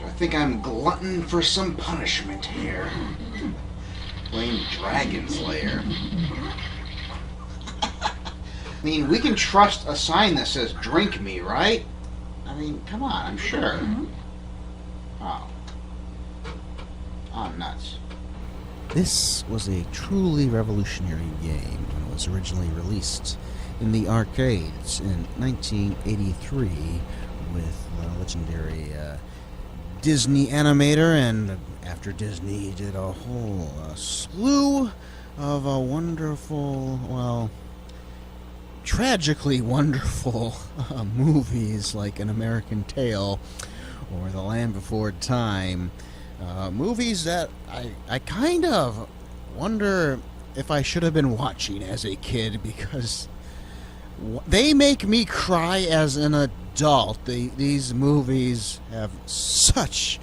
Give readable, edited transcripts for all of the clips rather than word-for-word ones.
So I think I'm glutton for some punishment here. Playing Dragon's Lair. I mean, we can trust a sign that says drink me, right? I mean, come on, I'm sure. Oh. Oh, nuts. This was a truly revolutionary game when it was originally released in the arcades in 1983 with the legendary Disney animator, and after Disney did a whole slew of wonderful, well, tragically wonderful movies like An American Tail or The Land Before Time. Movies that I kind of wonder if I should have been watching as a kid, because they make me cry as an adult. These movies have such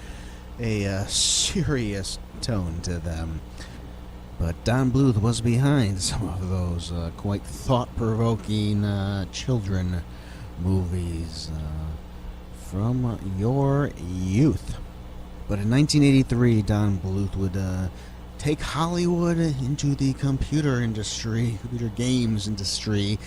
a serious tone to them. But Don Bluth was behind some of those quite thought-provoking children movies from your youth. But in 1983, Don Bluth would take Hollywood into the computer games industry,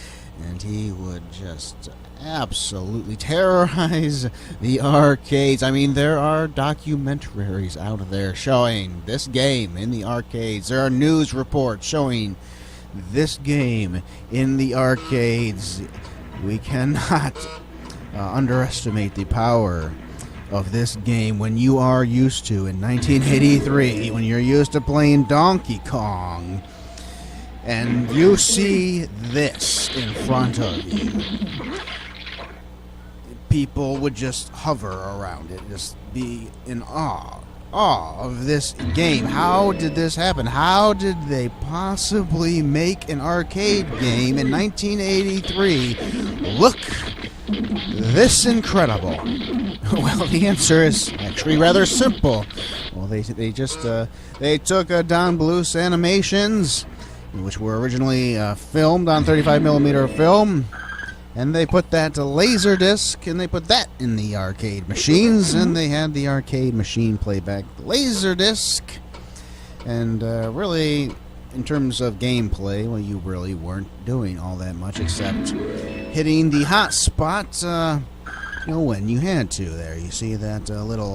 and he would just absolutely terrorize the arcades. I mean, there are documentaries out there showing this game in the arcades. There are news reports showing this game in the arcades. We cannot underestimate the power of this game when you are used to, in 1983, when you're used to playing Donkey Kong, and you see this in front of you. People would just hover around it, just be in awe of this game. How did this happen? How did they possibly make an arcade game in 1983 look this incredible? Well, the answer is actually rather simple. Well, they just took Don Bluth's animations, which were originally filmed on 35mm film, and they put that to Laserdisc, and they put that in the arcade machines, and they had the arcade machine play back the Laserdisc. And really, in terms of gameplay, well, you really weren't doing all that much except hitting the hot spot, when you had to there. You see that little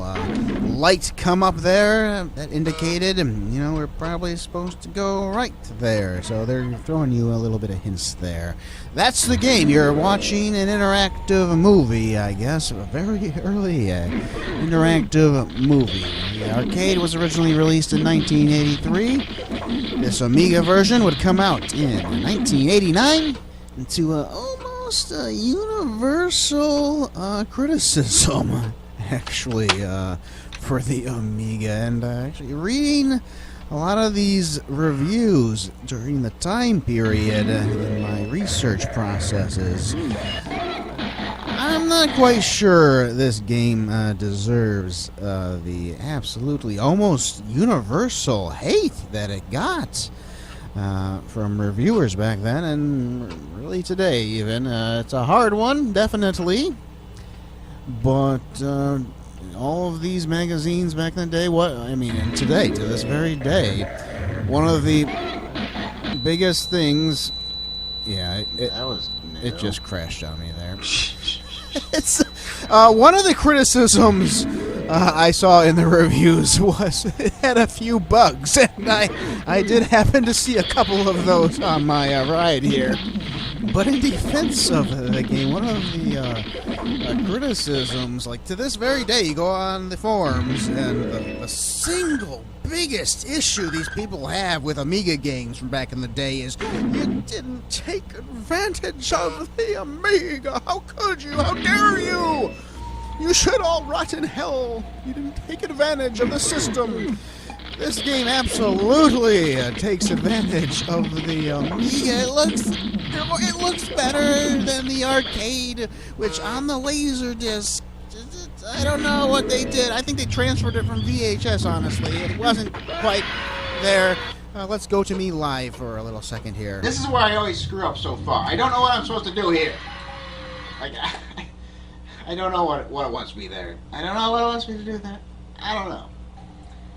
light come up there that indicated, we're probably supposed to go right there. So they're throwing you a little bit of hints there. That's the game. You're watching an interactive movie, I guess, a very early interactive movie. The arcade was originally released in 1983. This Amiga version would come out in 1989 to almost a universal criticism, actually, for the Amiga. And actually reading a lot of these reviews during the time period in my research processes, I'm not quite sure this game deserves the absolutely almost universal hate that it got from reviewers back then, and really today even. It's a hard one, definitely, but all of these magazines back in the day, and today, to this very day, one of the biggest things, it just crashed on me there. It's one of the criticisms I saw in the reviews was it had a few bugs, and I did happen to see a couple of those on my ride here. But in defense of the game, one of the criticisms, like to this very day, you go on the forums, and the single biggest issue these people have with Amiga games from back in the day is you didn't take advantage of the Amiga. How could you? How dare you? You should all rot in hell. You didn't take advantage of the system. This game absolutely takes advantage of the Amiga. It looks better than the arcade, which on the Laserdisc, I don't know what they did. I think they transferred it from VHS, honestly. It wasn't quite there. Let's go to me live for a little second here. This is where I always screw up so far. I don't know what I'm supposed to do here. Like, I don't know what it wants me there. I don't know what it wants me to do with that. I don't know.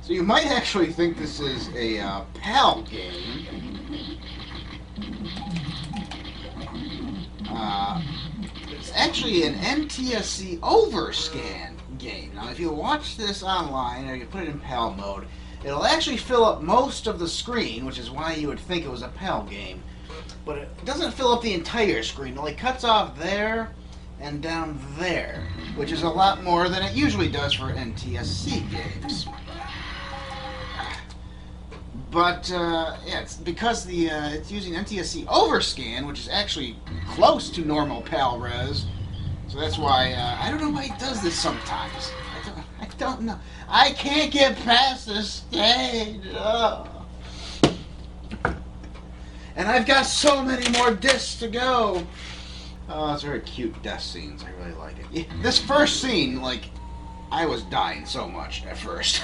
So you might actually think this is a PAL game. It's actually an NTSC Overscan game. Now, if you watch this online or you put it in PAL mode, it'll actually fill up most of the screen, which is why you would think it was a PAL game. But it doesn't fill up the entire screen. It only cuts off there and down there, which is a lot more than it usually does for NTSC games. But yeah, it's because it's using NTSC Overscan, which is actually close to normal PAL res. So that's why I don't know why it does this sometimes. I don't know. I can't get past this stage. Ugh. And I've got so many more discs to go. Oh, it's very cute death scenes. I really like it. This first scene, like, I was dying so much at first.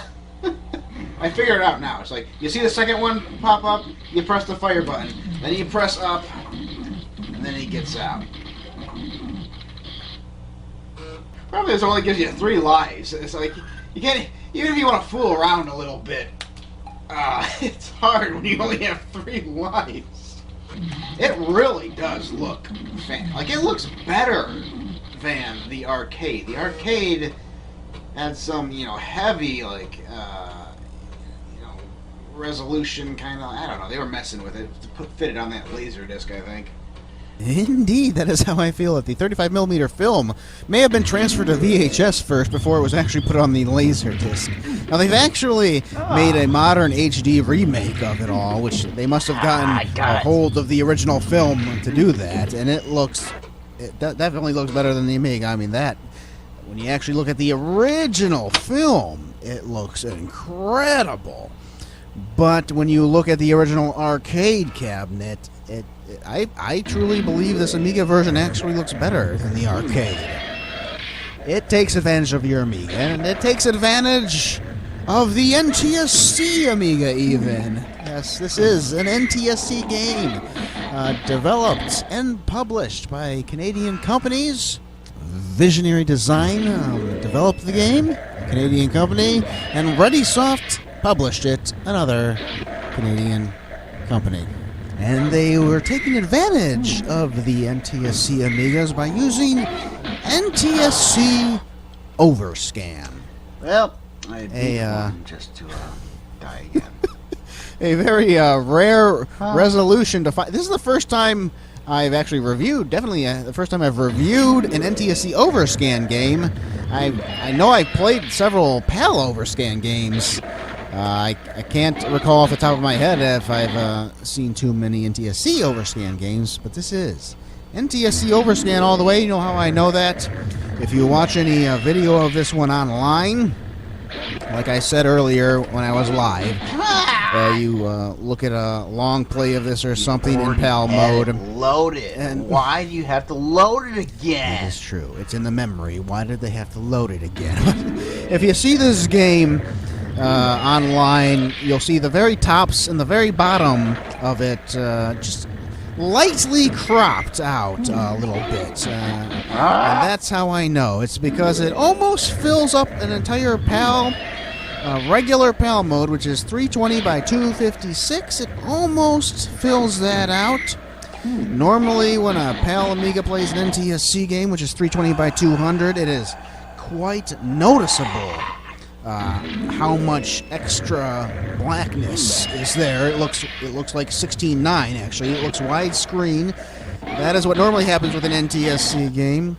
I figure it out now. It's like, you see the second one pop up, you press the fire button, then you press up, and then he gets out. Probably this only gives you 3 lives. It's like, you can't, even if you want to fool around a little bit, it's hard when you only have 3 lives. It really does look like it looks better than the arcade. The arcade had some, heavy, like, resolution kind of. I don't know. They were messing with it to fit it on that laser disc, I think. Indeed, that is how I feel it. The 35mm film may have been transferred to VHS first before it was actually put on the Laserdisc. Now, they've actually made a modern HD remake of it all, which they must have gotten a hold of the original film to do that, and it definitely looks better than the Amiga. I mean, when you actually look at the original film, it looks incredible. But when you look at the original arcade cabinet, I truly believe this Amiga version actually looks better than the arcade. It takes advantage of your Amiga, and it takes advantage of the NTSC Amiga even. Yes, this is an NTSC game developed and published by Canadian companies. Visionary Design developed the game, a Canadian company, and ReadySoft published it, another Canadian company. And they were taking advantage of the NTSC Amigas by using NTSC Overscan. Well, I beat one just to die again. A very rare resolution to find. This is the first time I've actually reviewed, definitely the first time I've reviewed an NTSC Overscan game. I know I've played several PAL Overscan games. I can't recall off the top of my head if I've seen too many NTSC Overscan games, but this is NTSC Overscan all the way. You know how I know that? If you watch any video of this one online, like I said earlier when I was live, you look at a long play of this or something in PAL mode. Load it. And why do you have to load it again? It is true. It's in the memory. Why did they have to load it again? If you see this game online, you'll see the very tops and the very bottom of it just lightly cropped out a little bit. And that's how I know. It's because it almost fills up an entire PAL, regular PAL mode, which is 320 by 256. It almost fills that out. Normally, when a PAL Amiga plays an NTSC game, which is 320 by 200, it is quite noticeable how much extra blackness is there. It looks like 16:9 actually. It looks widescreen. That is what normally happens with an NTSC game.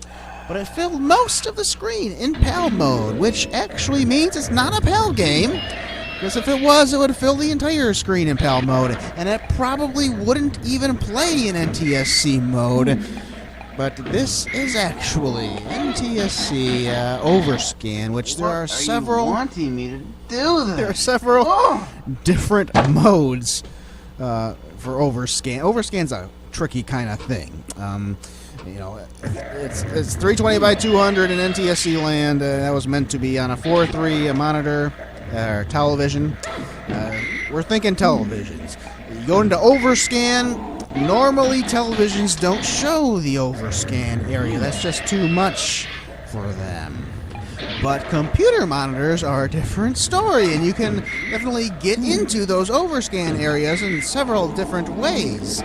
But it filled most of the screen in PAL mode, which actually means it's not a PAL game. Because if it was, it would fill the entire screen in PAL mode, and it probably wouldn't even play in NTSC mode. But this is actually NTSC Overscan, which there are several. Are you wanting me to do this? There are several different modes for Overscan. Overscan's a tricky kind of thing. It's 320 by 200 in NTSC land. That was meant to be on a 4:3 monitor or television. We're thinking televisions. You go into Overscan. Normally, televisions don't show the Overscan area. That's just too much for them. But computer monitors are a different story, and you can definitely get into those overscan areas in several different ways.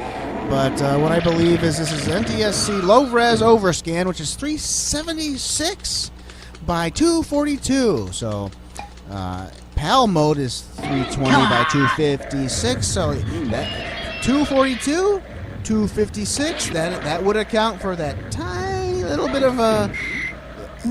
But what I believe is this is NTSC low-res overscan, which is 376 by 242. So PAL mode is 320 by 256. So that 242, 256. That would account for that tiny little bit of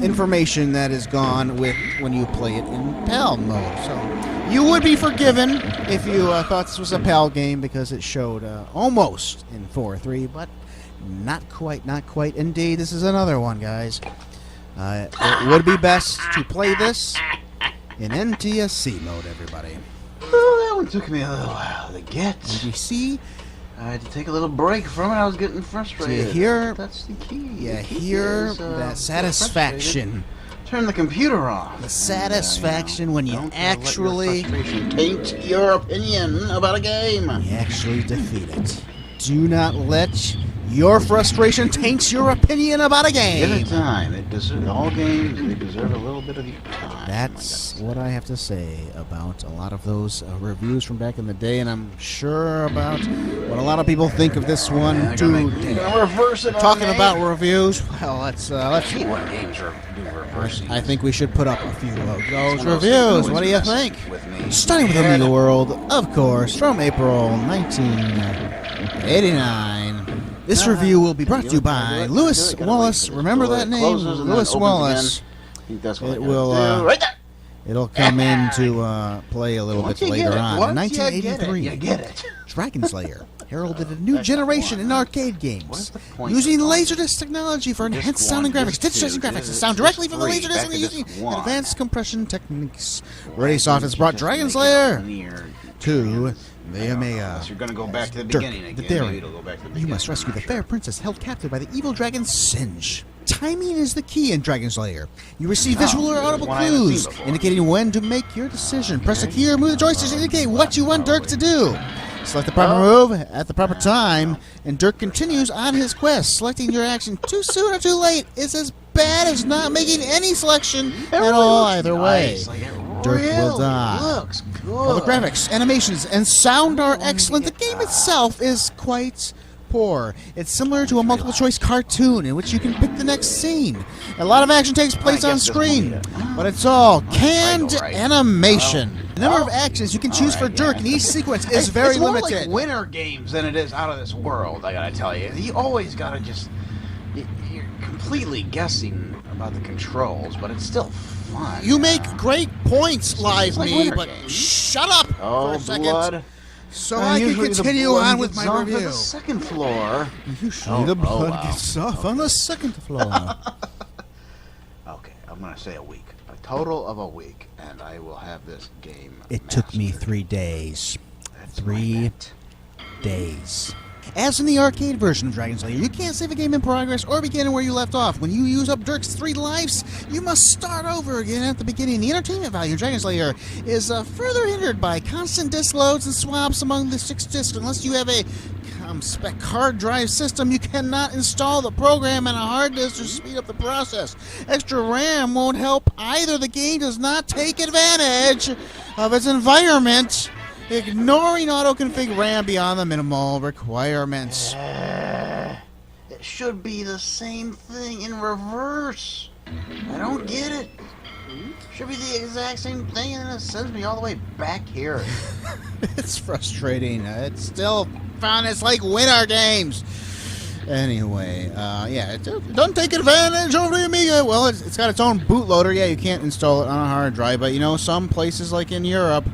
information that is gone with when you play it in PAL mode. So you would be forgiven if you thought this was a PAL game because it showed almost in 4:3, but not quite, not quite. Indeed, this is another one, guys. It would be best to play this in NTSC mode, everybody. Oh, that one took me a little while to get. And you see, I had to take a little break from it. I was getting frustrated. You hear? That's the key. You The key hear is, that satisfaction. Turn the computer off. The satisfaction when you don't actually let your frustration taint your opinion about a game. You actually defeat it. Do not let your frustration taint your opinion about a game. Give it time. All games, they deserve a little bit of your time. That's what I have to say about a lot of those reviews from back in the day, and I'm sure about what a lot of people think of this one too. Reverse it. Talking about reviews, well, let's see what games do reversing. I think we should put up a few of those reviews. What do you think? Starting with Amiga World, of course, from April 1989. This review will be brought to you by Lewis Wallace. Remember that name? Lewis Wallace. It will. It'll come into play a little bit later on. In 1983, Dragon's Lair heralded a new generation in arcade games, using Laserdisc technology for enhanced sound and graphics, digitizing graphics, and sound directly from the Laserdisc and using advanced compression techniques. ReadySoft has brought Dragon's Lair to the Amiga. You're going to go back to the beginning again. The daring. You must rescue the fair princess held captive by the evil dragon Singe. Timing is the key in Dragon's Lair. You receive visual or audible clues indicating when to make your decision. Press a key or move the joystick to indicate what you want Dirk to do. Select the proper move at the proper time, and Dirk continues on his quest. Selecting your action too soon or too late is as bad as not making any selection at all either way. Dirk will die. Well, the graphics, animations, and sound are excellent. The game itself is quite poor. It's similar to a multiple-choice cartoon in which you can pick the next scene. A lot of action takes place on screen, but it's all canned animation. The number of actions you can choose for Dirk in each sequence is very limited. It's more like winter games than it is out of this world, I gotta tell you. You always gotta just... You're completely guessing about the controls, but it's still fun. You make great points, Live Me, but shut up for a second. Blood. So I can continue on with my review. On the second floor. Usually the blood gets off on the second floor. Okay, I'm going to say a week. A total of a week, and I will have this game It took me 3 days. 3 days. As in the arcade version of Dragon's Lair, you can't save a game in progress or begin where you left off. When you use up Dirk's 3 lives, you must start over again at the beginning. The entertainment value in Dragon's Lair is further hindered by constant disk loads and swaps among the 6 disks. Unless you have a spec hard drive system, you cannot install the program on a hard disk to speed up the process. Extra RAM won't help either. The game does not take advantage of its environment, ignoring auto-config RAM beyond the minimal requirements. It should be the same thing in reverse. I don't get it. Should be the exact same thing, and it sends me all the way back here. It's frustrating. It's still fun. It's like winter games. Anyway, yeah, it doesn't take advantage of the Amiga. Well, it's got its own bootloader. Yeah, you can't install it on a hard drive, but you know, some places like in Europe,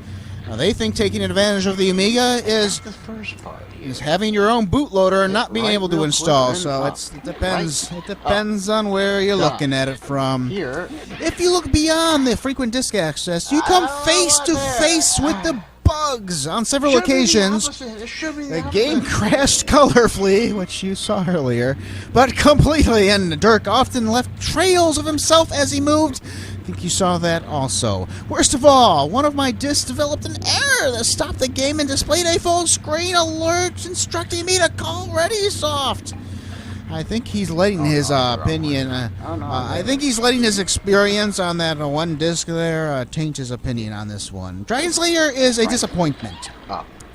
they think taking advantage of the Amiga is the first part. Is having your own bootloader and not being able to install. So it depends. It depends on where you're looking at it from. Here. If you look beyond the frequent disk access, you come face to face with the bugs. On several occasions, the game crashed colorfully, which you saw earlier, but completely, and Dirk often left trails of himself as he moved. I think you saw that also. Worst of all, one of my disks developed an error that stopped the game and displayed a full screen alert instructing me to call ReadySoft. I think he's letting his opinion. I think he's letting his experience on that one disc there taint his opinion on this one. Dragon Slayer is a disappointment.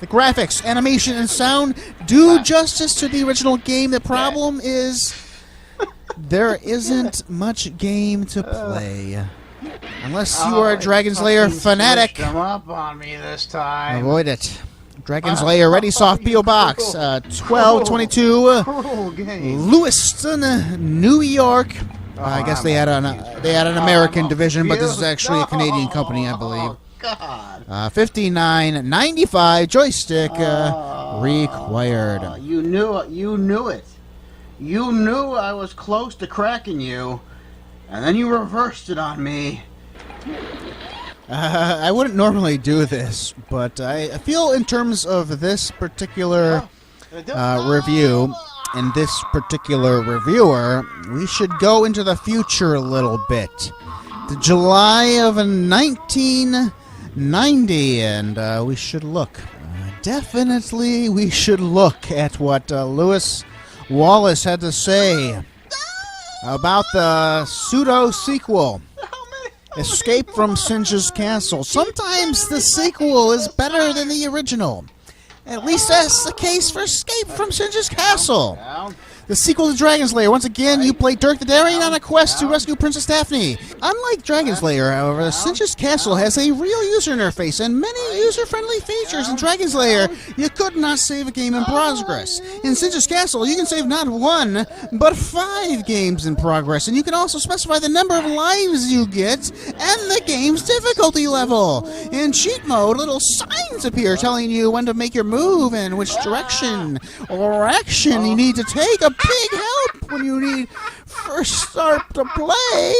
The graphics, animation, and sound do justice to the original game. The problem is there isn't much game to play. Unless you are a Dragon Slayer fanatic. Come up on me this time. Avoid it. Dragon Slayer Ready Soft P.O. Box 1222 Lewiston, New York. I guess they had an American division, but this is actually a Canadian company, I believe. God. $59.95 joystick required. You knew it. You knew it. You knew I was close to cracking you, and then you reversed it on me. I wouldn't normally do this, but I feel in terms of this particular review and this particular reviewer, we should go into the future a little bit. The July of 1990, and we should look. Definitely we should look at what Lewis Wallace had to say about the pseudo-sequel, Escape from Singe's Castle. Sometimes the sequel is better than the original. At least that's the case for Escape from Singe's Castle. The sequel to Dragon Slayer. Once again, you play Dirk the Daring on a quest to rescue Princess Daphne. Unlike Dragon Slayer, however, Singe's Castle has a real user interface and many user-friendly features. In Dragon Slayer, you could not save a game in progress. In Singe's Castle, you can save not 1, but 5 games in progress, and you can also specify the number of lives you get and the game's difficulty level. In cheat mode, little signs appear telling you when to make your move and which direction or action you need to take. A big help when you need first start to play.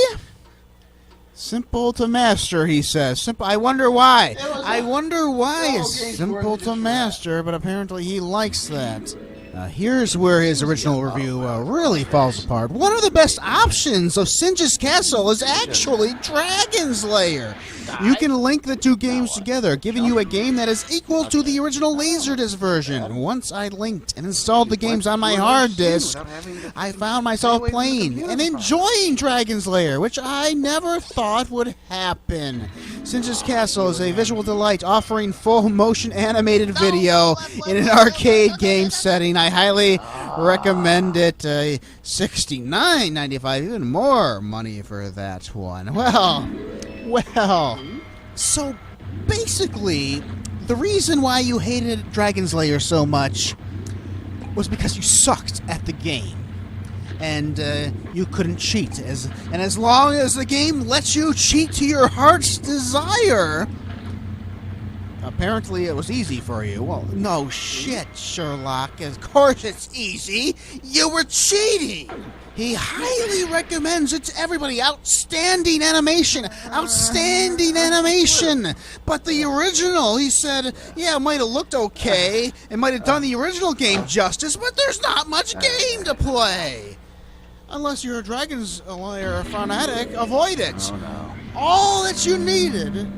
Simple to master, he says. Simple. I wonder why. I wonder why it's simple to master, but apparently he likes that. Here's where his original review really falls apart. One of the best options of Singe's Castle is actually Dragon Slayer. You can link the two games together, giving you a game that is equal to the original Laserdisc version. Once I linked and installed the games on my hard disk, I found myself playing and enjoying Dragon Slayer, which I never thought would happen. Singe's Castle is a visual delight, offering full motion animated video in an arcade game setting. I highly recommend it. $69.95, even more money for that one. Well, so basically, the reason why you hated Dragon Slayer so much was because you sucked at the game. And you couldn't cheat. And as long as the game lets you cheat to your heart's desire, apparently it was easy for you. Well, no shit, Sherlock. Of course it's easy. You were cheating. He highly recommends it to everybody. Outstanding animation. Outstanding animation. But the original, he said, yeah, it might have looked okay. It might have done the original game justice, but there's not much game to play. Unless you're a Dragon Slayer fanatic, avoid it. Oh, no. All that you needed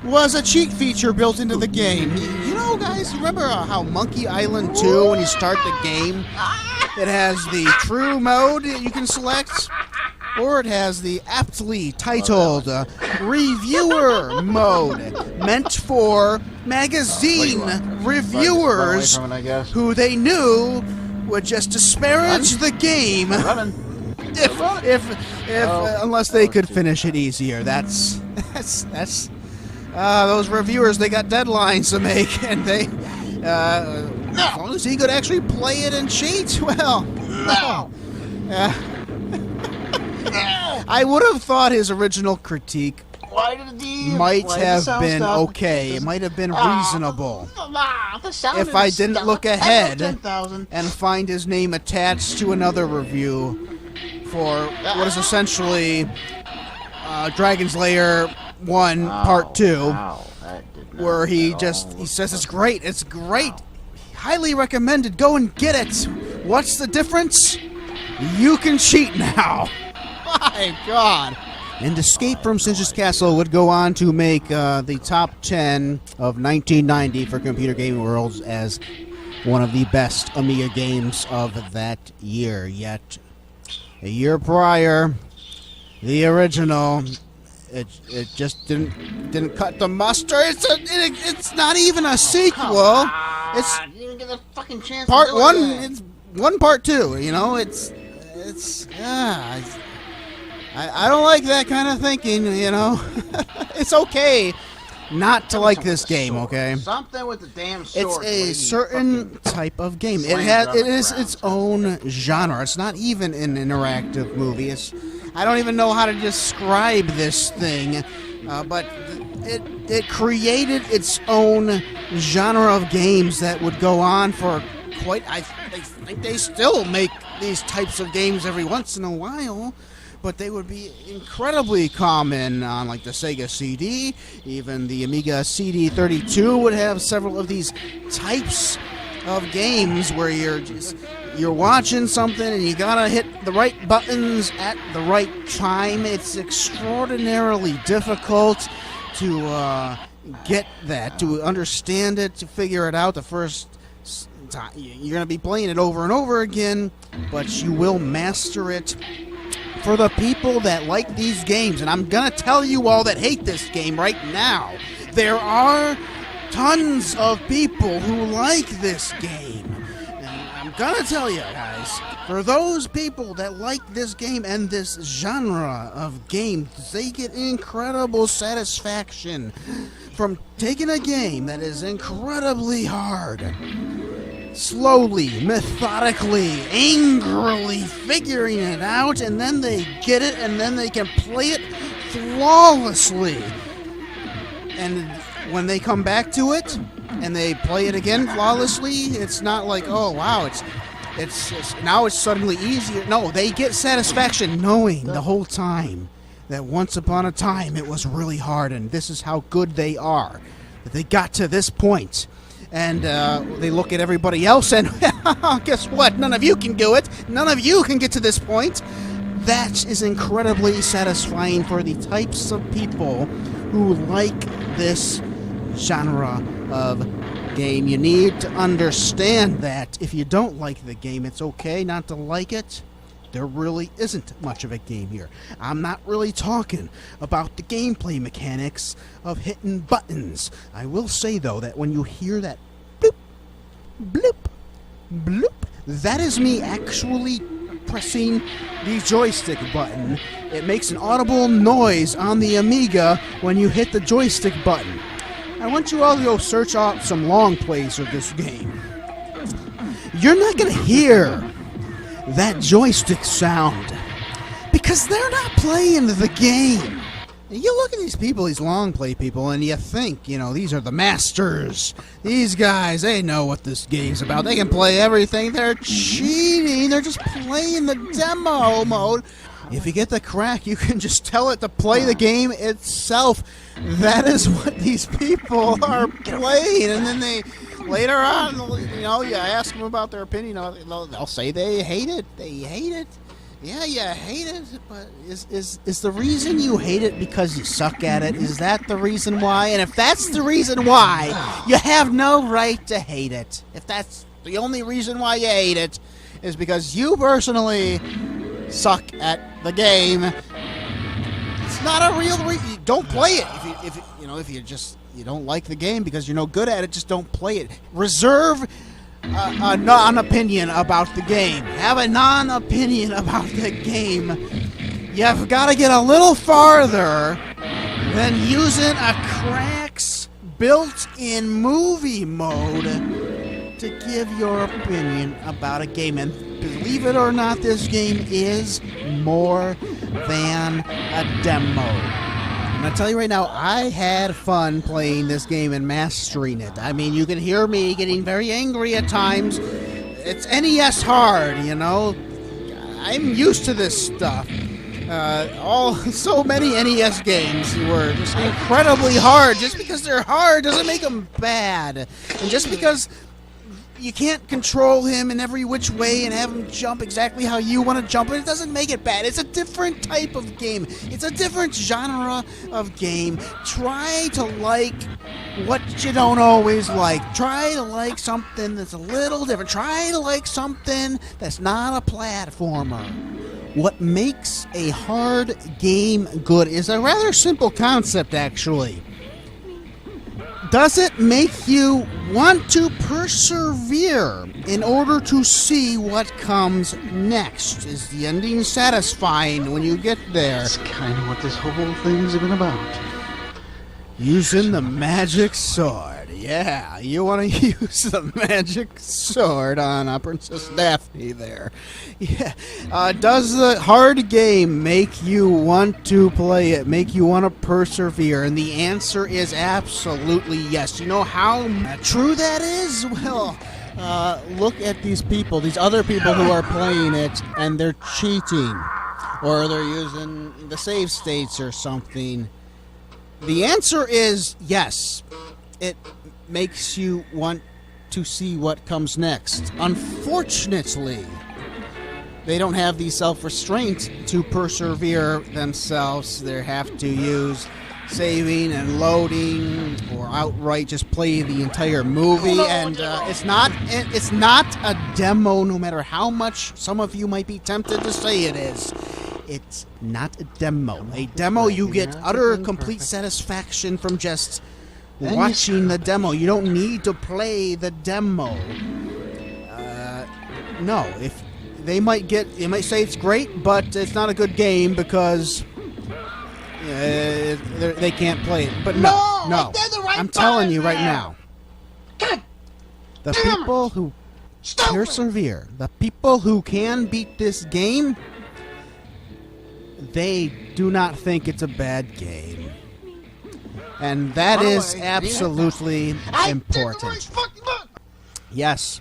was a cheat feature built into the game. You know, guys, you remember how Monkey Island 2, when you start the game, it has the true mode you can select, or it has the aptly titled reviewer mode, meant for magazine reviewers who they knew would just disparage the game unless they could finish it easier. That's those reviewers, they got deadlines to make, and they as long as he could actually play it and cheat, well, I would have thought his original critique might have been okay. It might have been reasonable if I didn't look ahead and find his name attached to another review for what is essentially Dragon Slayer 1 Part 2, where he says it's great. It's great. Highly recommended. Go and get it. What's the difference? You can cheat now. My God. And Escape from Singe's Castle would go on to make the top 10 of 1990 for Computer Gaming Worlds as one of the best Amiga games of that year. Yet, a year prior, the original, it just didn't cut the mustard. It's not even a sequel. It's you didn't get a fucking chance. part to do one. it. It's one, part two. You know, I don't like that kind of thinking. You know, it's okay not to like this game. Okay. Something with the damn sword. It's a certain type of game. It is its own genre. It's not even an interactive movie. I don't even know how to describe this thing, but it created its own genre of games that would go on for quite. I think they still make these types of games every once in a while. But they would be incredibly common on like the Sega CD. Even the Amiga CD32 would have several of these types of games where you're watching something and you gotta hit the right buttons at the right time. It's extraordinarily difficult to get that, to understand it, to figure it out the first time. You're gonna be playing it over and over again, but you will master it. For the people that like these games, and I'm going to tell you all that hate this game right now, there are tons of people who like this game. And I'm going to tell you guys, for those people that like this game and this genre of games, they get incredible satisfaction from taking a game that is incredibly hard, slowly, methodically, angrily figuring it out, and then they get it, and then they can play it flawlessly. And when they come back to it, and they play it again flawlessly, it's not like, oh wow, it's now it's suddenly easier. No, they get satisfaction knowing the whole time that once upon a time it was really hard, and this is how good they are, that they got to this point. And they look at everybody else and, guess what? None of you can do it. None of you can get to this point. That is incredibly satisfying for the types of people who like this genre of game. You need to understand that if you don't like the game, it's okay not to like it. There really isn't much of a game here. I'm not really talking about the gameplay mechanics of hitting buttons. I will say, though, that when you hear that bloop, bloop, bloop, that is me actually pressing the joystick button. It makes an audible noise on the Amiga when you hit the joystick button. I want you all to go search out some long plays of this game. You're not going to hear that joystick sound because they're not playing the game. You look at these people, these long play people, and you think, you know, these are the masters. These guys, they know what this game's about. They can play everything. They're cheating. They're just playing the demo mode. If you get the crack, you can just tell it to play the game itself. That is what these people are playing. And then they, later on, you know, you ask them about their opinion. They'll say they hate it. They hate it. Yeah, you hate it, but is the reason you hate it because you suck at it? Is that the reason why? And if that's the reason why, you have no right to hate it. If that's the only reason why you hate it, is because you personally suck at the game. It's not a real reason. Don't play it. If you don't like the game because you're no good at it, just don't play it. Reserve a non-opinion about the game. Have a non-opinion about the game. You've got to get a little farther than using a crack's built-in movie mode to give your opinion about a game. And believe it or not, this game is more than a demo. I'm going to tell you right now, I had fun playing this game and mastering it. I mean, you can hear me getting very angry at times. It's NES hard, you know. I'm used to this stuff. So many NES games were just incredibly hard. Just because they're hard doesn't make them bad. And just because you can't control him in every which way and have him jump exactly how you want to jump, but it doesn't make it bad. It's a different type of game. It's a different genre of game. Try to like what you don't always like. Try to like something that's a little different. Try to like something that's not a platformer. What makes a hard game good is a rather simple concept, actually. Does it make you want to persevere in order to see what comes next? Is the ending satisfying when you get there? That's kind of what this whole thing's been about. Using the magic sword. Yeah, you want to use the magic sword on Princess Daphne there. Yeah. Does the hard game make you want to play it, make you want to persevere? And the answer is absolutely yes. You know how true that is? Well, look at these people, these other people who are playing it, and they're cheating. Or they're using the save states or something. The answer is yes. It makes you want to see what comes next. Unfortunately, they don't have the self-restraint to persevere themselves. They have to use saving and loading, or outright just play the entire movie. And it's not a demo, no matter how much some of you might be tempted to say it is. It's not a demo. A demo, you get utter, complete satisfaction from just watching the demo. You don't need to play the demo. No, if they might say it's great, but it's not a good game because they can't play it. But no, I'm telling you right now, the people who persevere, the people who can beat this game, they do not think it's a bad game. And that is absolutely important. Yes.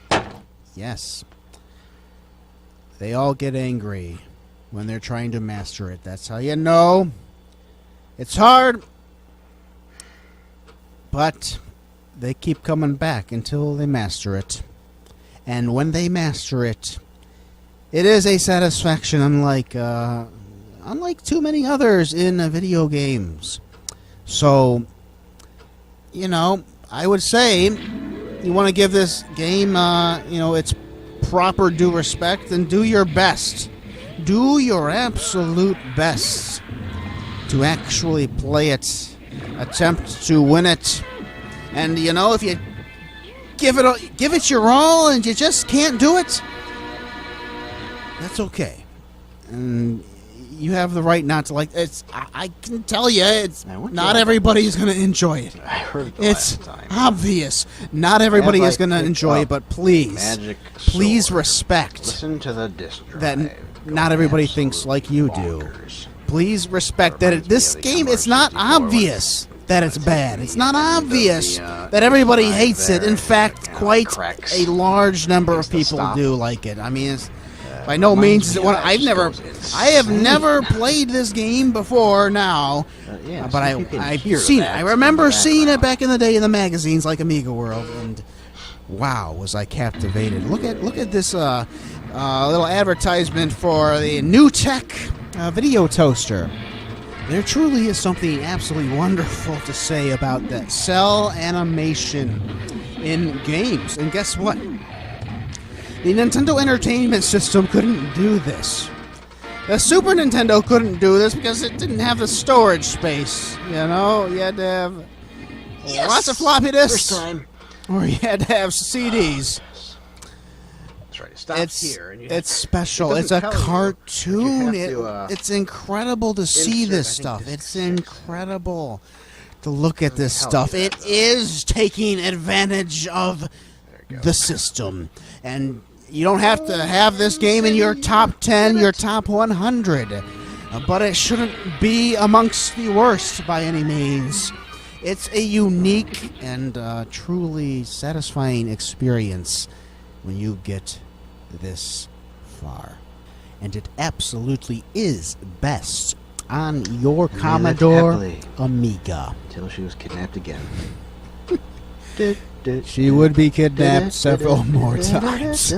They all get angry when they're trying to master it. That's how you know it's hard. But they keep coming back until they master it. And when they master it, it is a satisfaction unlike too many others in video games. So, I would say you want to give this game, its proper due respect, and do your best. Do your absolute best to actually play it, attempt to win it. And, if you give it your all and you just can't do it, that's okay. And you have the right not to like it. I can tell you, not everybody's going to enjoy it. I heard it it's last time. obvious. Not everybody is going to enjoy it, but please respect Listen to the disc drive. that not everybody thinks like you do. Please respect that this game, it's not obvious that it's bad. It's not obvious that everybody hates it. In fact, quite a large number of people do like it. I mean, it's by no means is it one. I have never played this game before now, but I've seen it. I remember seeing it back in the day in the magazines like Amiga World, and wow, was I captivated. Look at this little advertisement for the new tech video toaster. There truly is something absolutely wonderful to say about that cell animation in games. And guess what? The Nintendo Entertainment System couldn't do this. The Super Nintendo couldn't do this because it didn't have the storage space. You had to have lots of floppy disks. First time. Or you had to have CDs. That's right. It stops here. And it's special. It's a cartoon. It's incredible to see this stuff. It's incredible to look at this stuff. It is taking advantage of the system. And you don't have to have this game in your top 10, your top 100. But it shouldn't be amongst the worst by any means. It's a unique and truly satisfying experience when you get this far. And it absolutely is best on your Commodore Amiga. Until she was kidnapped again. She would be kidnapped several more times.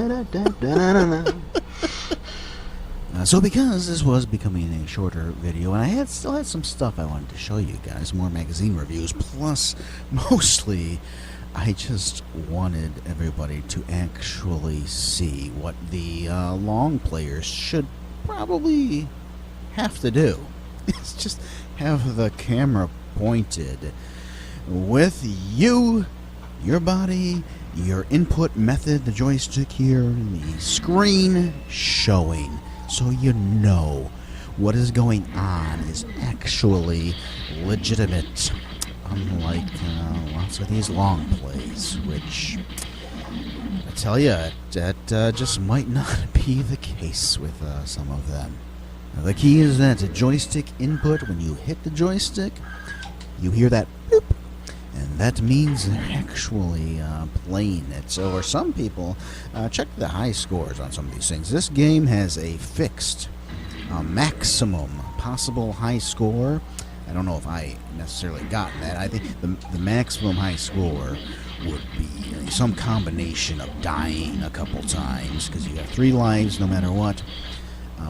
So because this was becoming a shorter video, and I still had some stuff I wanted to show you guys, more magazine reviews, plus mostly I just wanted everybody to actually see what the long players should probably have to do. It's just have the camera pointed with you, your body, your input method, the joystick here, the screen showing, so you know what is going on is actually legitimate, unlike lots of these long plays, which I tell you, that just might not be the case with some of them. Now, the key is that joystick input, when you hit the joystick, you hear that bloop, and that means they're actually playing it. So, or some people, check the high scores on some of these things. This game has a fixed maximum possible high score. I don't know if I necessarily got that. I think the maximum high score would be some combination of dying a couple times, because you have 3 lives no matter what.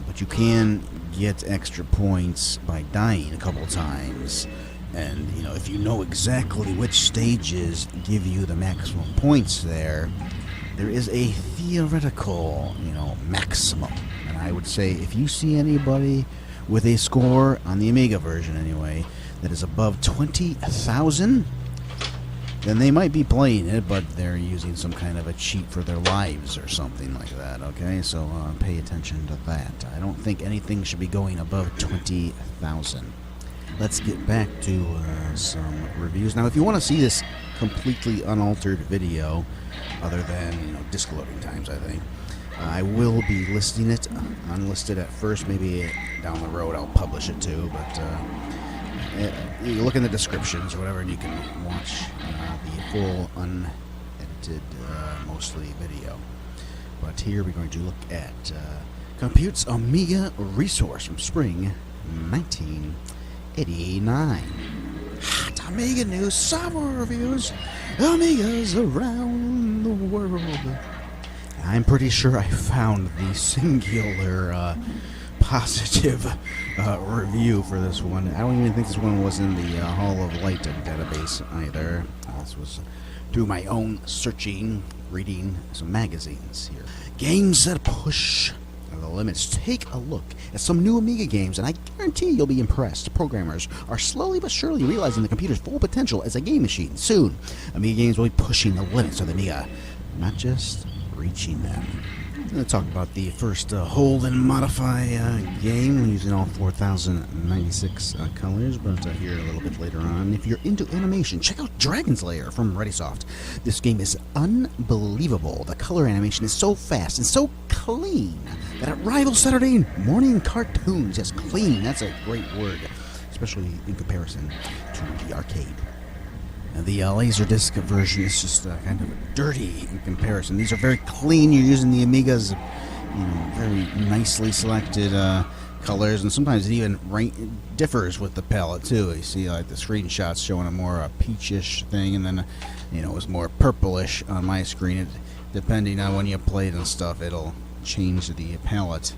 But you can get extra points by dying a couple times. And, you know, if you know exactly which stages give you the maximum points there is a theoretical, maximum. And I would say if you see anybody with a score, on the Amiga version anyway, that is above 20,000, then they might be playing it, but they're using some kind of a cheat for their lives or something like that, okay? So pay attention to that. I don't think anything should be going above 20,000. Let's get back to some reviews. Now, if you want to see this completely unaltered video, other than disk loading times, I think, I will be listing it unlisted at first. Maybe down the road I'll publish it too, but you look in the descriptions or whatever, and you can watch the full unedited, mostly video. But here we're going to look at Compute's Amiga Resource from spring 1989. Hot Amiga news, software reviews, Amigas around the world. I'm pretty sure I found the singular positive review for this one. I don't even think this one was in the Hall of Light database either. This was through my own searching, reading some magazines here. Games that push the limits. Take a look at some new Amiga games, and I guarantee you'll be impressed. Programmers are slowly but surely realizing the computer's full potential as a game machine. Soon, Amiga games will be pushing the limits of the Amiga, not just reaching them. I'm going to talk about the first hold and modify game using all 4096 colors, but here a little bit later on. If you're into animation, check out Dragon's Lair from ReadySoft. This game is unbelievable. The color animation is so fast and so clean that it rivals Saturday morning cartoons. Yes, clean, that's a great word, especially in comparison to the arcade. The Laserdisc version is just kind of dirty in comparison. These are very clean. You're using the Amiga's very nicely selected colors, and sometimes it even differs with the palette too. You see like the screenshots showing a more peachish thing, and then it was more purplish on my screen. Depending on when you play it and stuff, it'll change the palette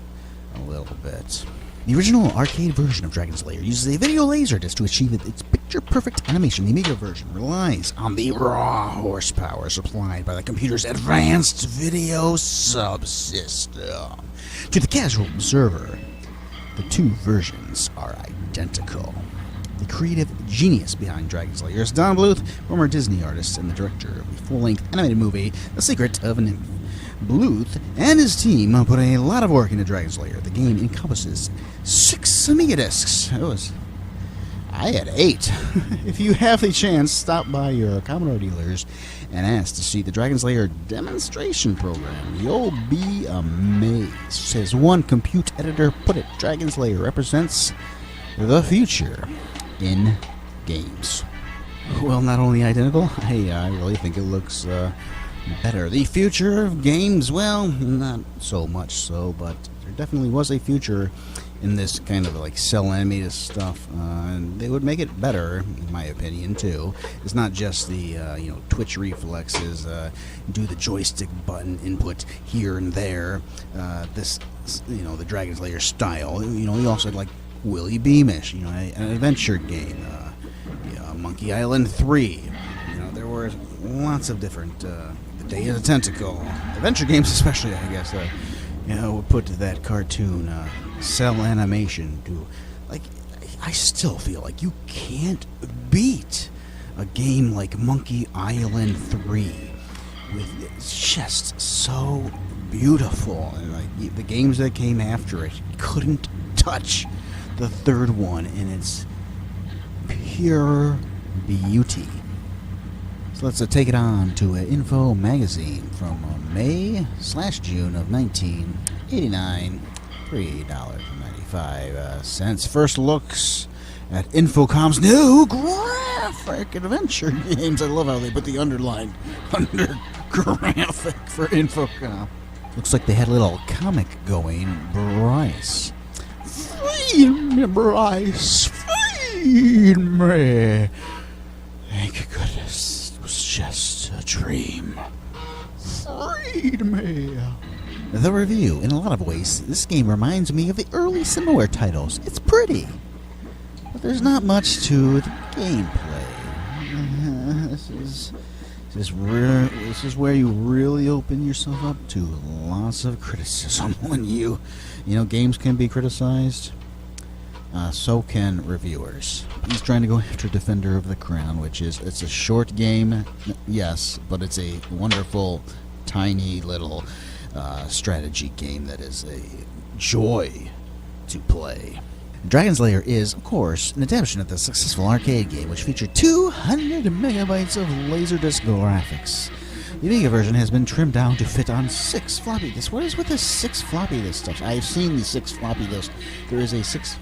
a little bit. The original arcade version of Dragon's Lair uses a video laserdisc to achieve its picture-perfect animation. The Amiga version relies on the raw horsepower supplied by the computer's advanced video subsystem. To the casual observer, the two versions are identical. The creative genius behind Dragon's Lair is Don Bluth, former Disney artist and the director of the full-length animated movie The Secret of Nymph. Bluth and his team put a lot of work into Dragon's Lair. The game encompasses 6 Amiga discs. I had 8. If you have the chance, stop by your Commodore dealers and ask to see the Dragon's Lair demonstration program. You'll be amazed. As one Compute editor put it, Dragon's Lair represents the future in games. Well, not only identical, I really think it looks better. The future of games, well, not so much so, but There definitely was a future in this kind of like cell animated stuff, and they would make it better, in my opinion, too. It's not just the twitch reflexes, do the joystick button input here and there. The Dragon's Lair style. You also had like Willy Beamish, an adventure game, Monkey Island 3. There were lots of different. The Day of the Tentacle, adventure games, especially, I guess. Would put that cartoon cell animation to, like, I still feel like you can't beat a game like Monkey Island 3 it's just so beautiful, and like the games that came after it couldn't touch the third one in its pure beauty. So let's take it on to an Info magazine from May/June of 1989, $3.95. First looks at Infocom's new graphic adventure games. I love how they put the underline under graphic for Infocom. Looks like they had a little comic going. Bryce. Feed me, Bryce. Feed me. Thank goodness. It was just a dream. Feed me. The review. In a lot of ways, this game reminds me of the early similar titles. It's pretty, but there's not much to the gameplay. This is where you really open yourself up to lots of criticism. When games can be criticized, so can reviewers. He's trying to go after Defender of the Crown, it's a short game, yes, but it's a wonderful, tiny little strategy game that is a joy to play. Dragon's Lair is, of course, an adaptation of the successful arcade game, which featured 200 megabytes of Laserdisc graphics. The Amiga version has been trimmed down to fit on 6 floppy disks. What is with this 6 floppy disk stuff? I've seen the 6 floppy disk. There is a 6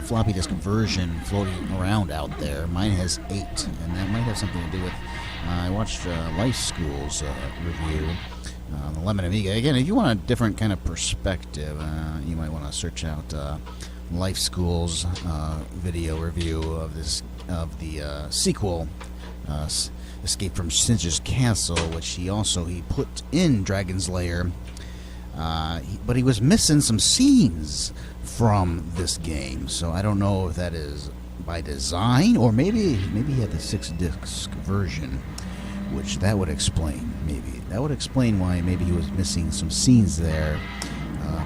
floppy disk version floating around out there. Mine has 8, and that might have something to do with... I watched Life School's review on the Lemon Amiga. Again, if you want a different kind of perspective, you might want to search out Life School's video review of the sequel, Escape from Singe's Castle, which he put in Dragon's Lair, but he was missing some scenes from this game, so I don't know if that is by design, or maybe he had the 6-disc version, which that would explain. Maybe that would explain why maybe he was missing some scenes there.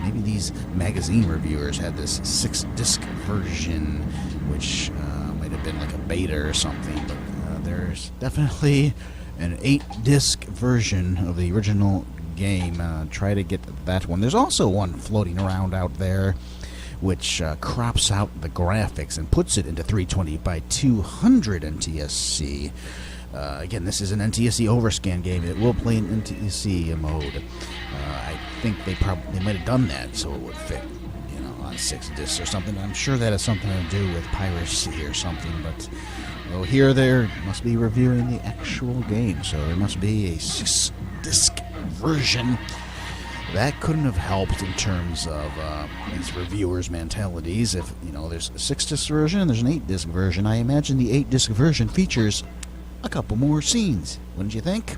Maybe these magazine reviewers had this 6-disc version, which might have been like a beta or something, but there's definitely an 8-disc version of the original game. Try to get that one. There's also one floating around out there which crops out the graphics and puts it into 320 by 200 NTSC. Again, this is an NTSC Overscan game. It will play in NTSC mode. I think they might have done that so it would fit, on 6 discs or something. I'm sure that has something to do with piracy or something, but here they must be reviewing the actual game, so there must be a 6-disc version. That couldn't have helped in terms of these reviewers' mentalities. If, there's a 6-disc version and there's an 8-disc version, I imagine the 8-disc version features a couple more scenes, wouldn't you think?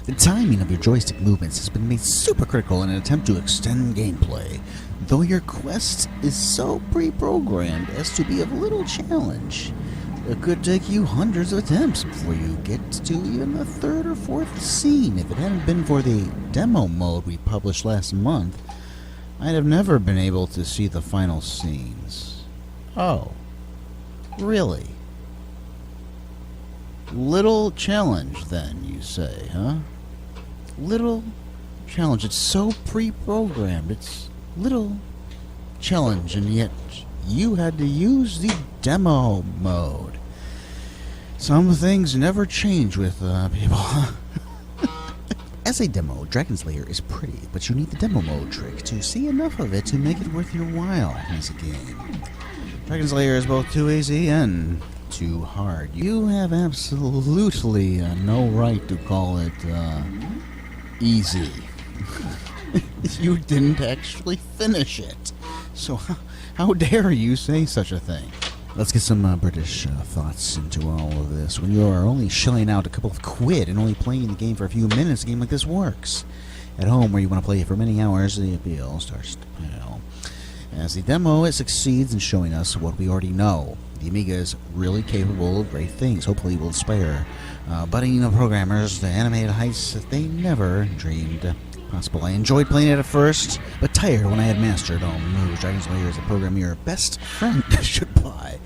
The timing of your joystick movements has been made super critical in an attempt to extend gameplay, though your quest is so pre-programmed as to be of little challenge. It could take you hundreds of attempts before you get to even the 3rd or 4th scene. If it hadn't been for the demo mode we published last month, I'd have never been able to see the final scenes. Oh, really? Little challenge, then, you say, huh? Little challenge. It's so pre-programmed. It's little challenge, and yet you had to use the demo mode. Some things never change with people. As a demo, Dragon's Lair is pretty, but you need the demo mode trick to see enough of it to make it worth your while as a game. Dragon's Lair is both too easy and too hard. You have absolutely no right to call it easy. You didn't actually finish it. So how dare you say such a thing? Let's get some British thoughts into all of this. When you are only shelling out a couple of quid and only playing the game for a few minutes, a game like this works. At home, where you want to play it for many hours, the appeal starts to pale. As the demo, it succeeds in showing us what we already know. The Amiga is really capable of great things. Hopefully, it will inspire budding programmers to animate heights that they never dreamed possible. I enjoyed playing it at first, but tired when I had mastered all moves. Dragon's Lair is a program your best friend should buy.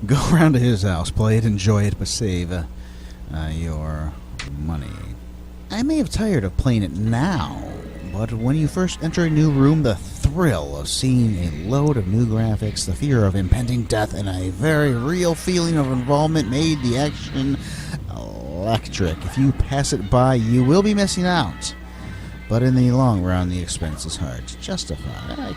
Go around to his house, play it, enjoy it, but save your money. I may have tired of playing it now, but when you first enter a new room, the thrill of seeing a load of new graphics, the fear of impending death, and a very real feeling of involvement made the action electric. If you pass it by, you will be missing out. But in the long run, the expense is hard to justify. I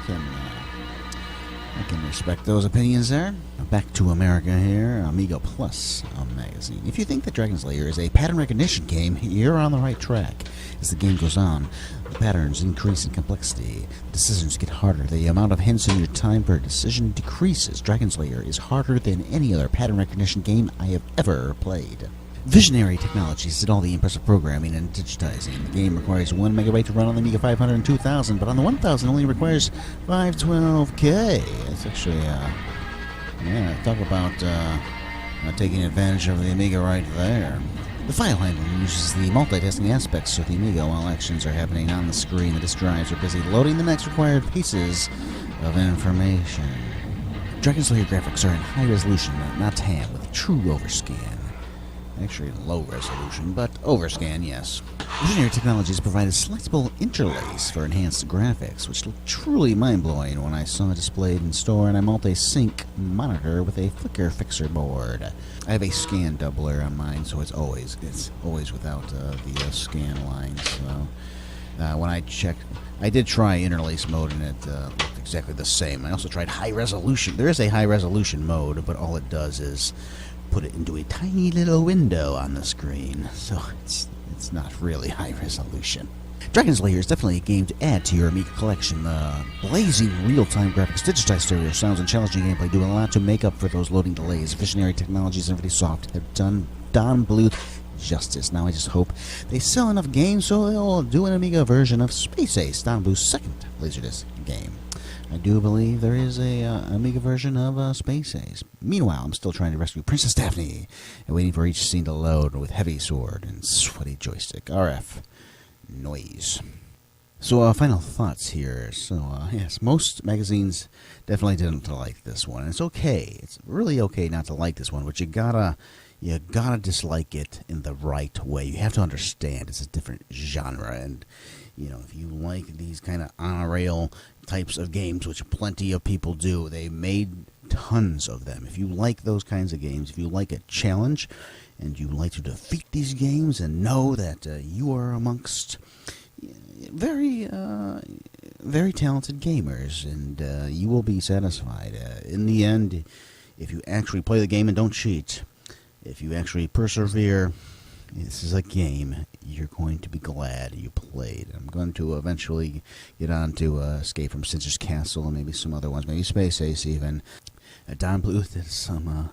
can respect those opinions there. Back to America here, Amiga Plus magazine. If you think that Dragon's Lair is a pattern recognition game, you're on the right track. As the game goes on, the patterns increase in complexity. Decisions get harder. The amount of hints in your time per decision decreases. Dragon's Lair is harder than any other pattern recognition game I have ever played. Visionary Technologies did all the impressive programming and digitizing. The game requires 1 megabyte to run on the Amiga 500 and 2000, but on the 1000 only requires 512K. It's actually, talk about taking advantage of the Amiga right there. The file handling uses the multitasking aspects of the Amiga while actions are happening on the screen. The disk drives are busy loading the next required pieces of information. Dragon's Lair graphics are in high resolution, not tan, with true overscan. Actually, low resolution, but overscan, yes. Visionary Technologies provided selectable interlace for enhanced graphics, which looked truly mind-blowing when I saw it displayed in store on a multi-sync monitor with a flicker fixer board. I have a scan doubler on mine, so it's always without the scan lines. So when I checked, I did try interlace mode, and it looked exactly the same. I also tried high resolution. There is a high resolution mode, but all it does is put it into a tiny little window on the screen, so it's not really high resolution. Dragon's Lair is definitely a game to add to your Amiga collection. The blazing real-time graphics, digitized stereo sounds, and challenging gameplay do a lot to make up for those loading delays. Visionary Technologies and Soft have done Don Bluth justice. Now I just hope they sell enough games so they'll do an Amiga version of Space Ace, Don Bluth's second Laserdisc game. I do believe there is a Amiga version of Space Ace. Meanwhile, I'm still trying to rescue Princess Daphne and waiting for each scene to load with heavy sword and sweaty joystick. RF noise. So, final thoughts here. So, yes, most magazines definitely didn't like this one. And it's okay. It's really okay not to like this one, but you gotta dislike it in the right way. You have to understand it's a different genre, and if you like these kind of on-rail types of games, which plenty of people do, they made tons of them. If you like those kinds of games, if you like a challenge, and you like to defeat these games and know that you are amongst very talented gamers, and you will be satisfied. In the end, if you actually play the game and don't cheat, if you actually persevere, this is a game you're going to be glad you played. I'm going to eventually get on to Escape from Singer's Castle and maybe some other ones, maybe Space Ace even. Don Bluth did some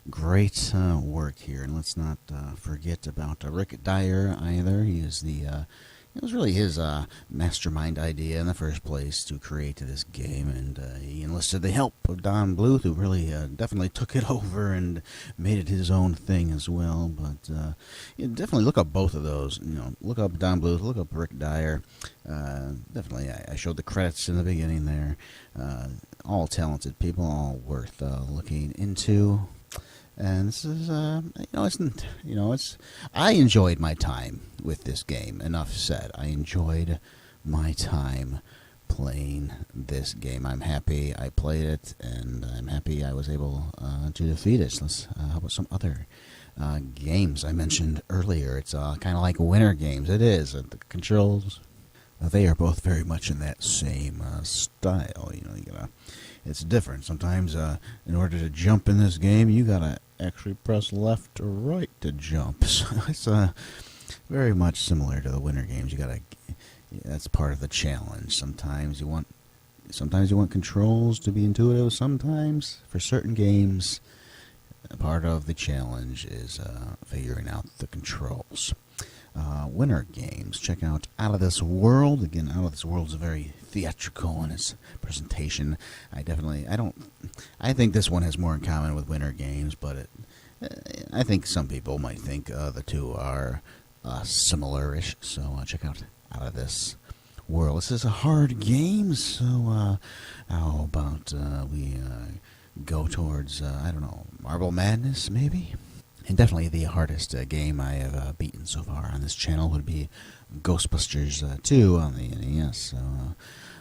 great work here, and let's not forget about Rick Dyer either. He is it was really his mastermind idea in the first place to create this game, and he enlisted the help of Don Bluth, who really definitely took it over and made it his own thing as well. But definitely look up both of those. Look up Don Bluth, look up Rick Dyer. Definitely, I showed the credits in the beginning there. All talented people, all worth looking into. And this is, I enjoyed my time with this game. Enough said. I enjoyed my time playing this game. I'm happy I played it, and I'm happy I was able to defeat it. How about some other games I mentioned earlier? It's kind of like winter games. It is. The controls, they are both very much in that same style. It's different. Sometimes, in order to jump in this game, you gotta actually press left or right to jump. So it's very much similar to the winter games. You gotta Yeah, that's part of the challenge. Sometimes you want controls to be intuitive. Sometimes, for certain games, part of the challenge is figuring out the controls. Winner games. Check out Out of This World. Again, Out of This World is very theatrical in its presentation. I think this one has more in common with Winner games, but I think some people might think the two are similar-ish. So check out Out of This World. This is a hard game, so how about we go towards, I don't know, Marble Madness, maybe? And definitely the hardest game I have beaten so far on this channel would be Ghostbusters 2 on the NES. So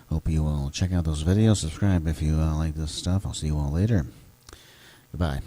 hope you will check out those videos. Subscribe if you like this stuff. I'll see you all later. Goodbye.